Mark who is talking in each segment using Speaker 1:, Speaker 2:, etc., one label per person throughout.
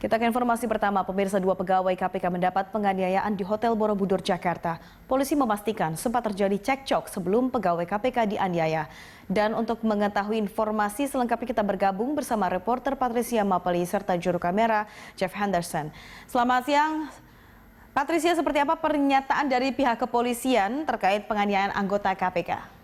Speaker 1: Kita ke informasi pertama, pemirsa, dua pegawai KPK mendapat penganiayaan di Hotel Borobudur, Jakarta. Polisi memastikan sempat terjadi cekcok sebelum pegawai KPK dianiaya. Dan untuk mengetahui informasi selengkapnya kita bergabung bersama reporter Patricia Mapeli serta juru kamera Jeff Henderson. Selamat siang, Patricia, seperti apa pernyataan dari pihak kepolisian terkait penganiayaan anggota KPK?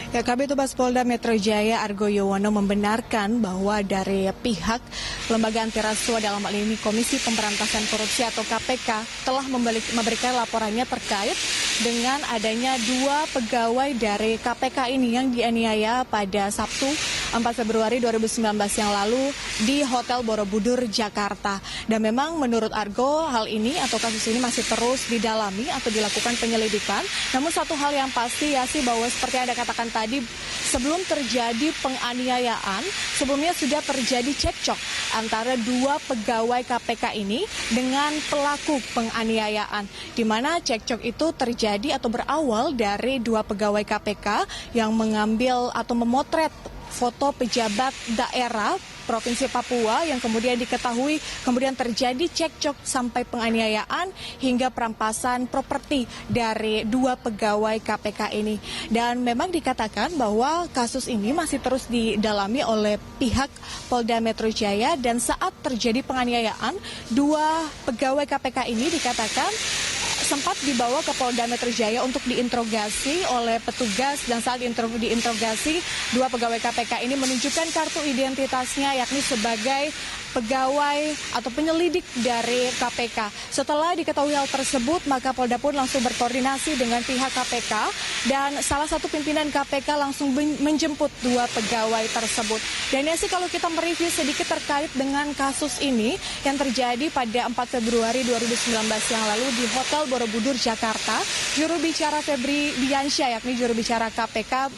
Speaker 2: Ya, Kabid Humas Polda Metro Jaya Argo Yuwono membenarkan bahwa dari pihak Lembaga Antirasuah dalam hal ini Komisi Pemberantasan Korupsi atau KPK telah memberikan laporannya terkait dengan adanya dua pegawai dari KPK ini yang dianiaya pada Sabtu 4 Februari 2019 yang lalu di Hotel Borobudur, Jakarta. Dan memang menurut Argo hal ini atau kasus ini masih terus didalami atau dilakukan penyelidikan. Namun satu hal yang pasti ya sih bahwa seperti yang Anda katakan tadi, sebelum terjadi penganiayaan, sebelumnya sudah terjadi cekcok antara dua pegawai KPK ini dengan pelaku penganiayaan. Di mana cekcok itu terjadi atau berawal dari dua pegawai KPK yang mengambil atau memotret foto pejabat daerah Provinsi Papua yang kemudian diketahui kemudian terjadi cekcok sampai penganiayaan hingga perampasan properti dari dua pegawai KPK ini. Dan memang dikatakan bahwa kasus ini masih terus didalami oleh pihak Polda Metro Jaya dan saat terjadi penganiayaan dua pegawai KPK ini dikatakan sempat dibawa ke Polda Metro Jaya untuk diinterogasi oleh petugas, dan saat diinterogasi dua pegawai KPK ini menunjukkan kartu identitasnya yakni sebagai pegawai atau penyelidik dari KPK. Setelah diketahui hal tersebut, maka Polda pun langsung berkoordinasi dengan pihak KPK dan salah satu pimpinan KPK langsung menjemput dua pegawai tersebut. Dan ya sih kalau kita mereview sedikit terkait dengan kasus ini yang terjadi pada 4 Februari 2019 yang lalu di Hotel Borobudur, Jakarta, juru bicara Febri Diansyah yakni juru bicara KPK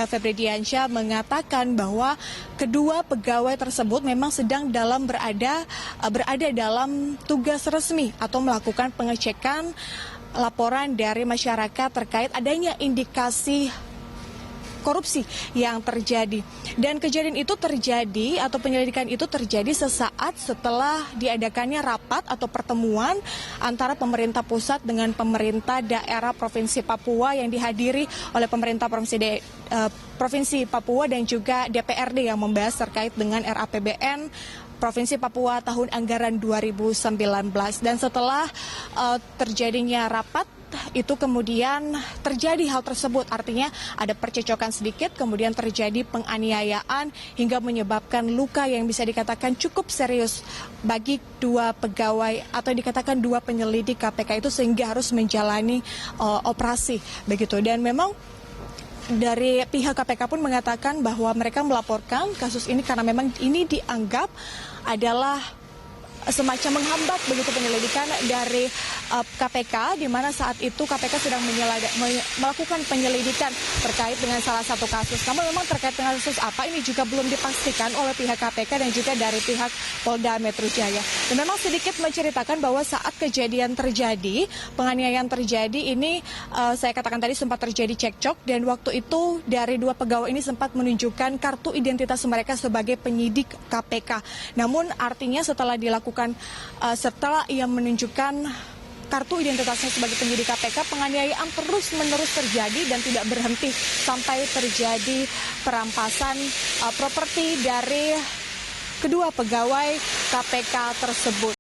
Speaker 2: Febri Diansyah mengatakan bahwa kedua pegawai tersebut memang sedang berada dalam tugas resmi atau melakukan pengecekan laporan dari masyarakat terkait adanya indikasi korupsi yang terjadi. Dan kejadian itu terjadi atau penyelidikan itu terjadi sesaat setelah diadakannya rapat atau pertemuan antara pemerintah pusat dengan pemerintah daerah Provinsi Papua yang dihadiri oleh pemerintah Provinsi Papua dan juga DPRD yang membahas terkait dengan RAPBN Provinsi Papua tahun anggaran 2019. Dan setelah terjadinya rapat itu kemudian terjadi hal tersebut, artinya ada percecokan sedikit, kemudian terjadi penganiayaan hingga menyebabkan luka yang bisa dikatakan cukup serius bagi dua pegawai atau dikatakan dua penyelidik KPK itu sehingga harus menjalani operasi begitu. Dan memang dari pihak KPK pun mengatakan bahwa mereka melaporkan kasus ini karena memang ini dianggap adalah semacam menghambat begitu penyelidikan dari KPK, di mana saat itu KPK sedang melakukan penyelidikan terkait dengan salah satu kasus. Namun memang terkait dengan kasus apa ini juga belum dipastikan oleh pihak KPK dan juga dari pihak Polda Metro Jaya. Dan memang sedikit menceritakan bahwa saat kejadian terjadi, penganiayaan terjadi ini saya katakan tadi sempat terjadi cekcok dan waktu itu dari dua pegawai ini sempat menunjukkan kartu identitas mereka sebagai penyidik KPK. Namun artinya setelah ia menunjukkan kartu identitasnya sebagai penyidik KPK, penganiayaan terus-menerus terjadi dan tidak berhenti sampai terjadi perampasan properti dari kedua pegawai KPK tersebut.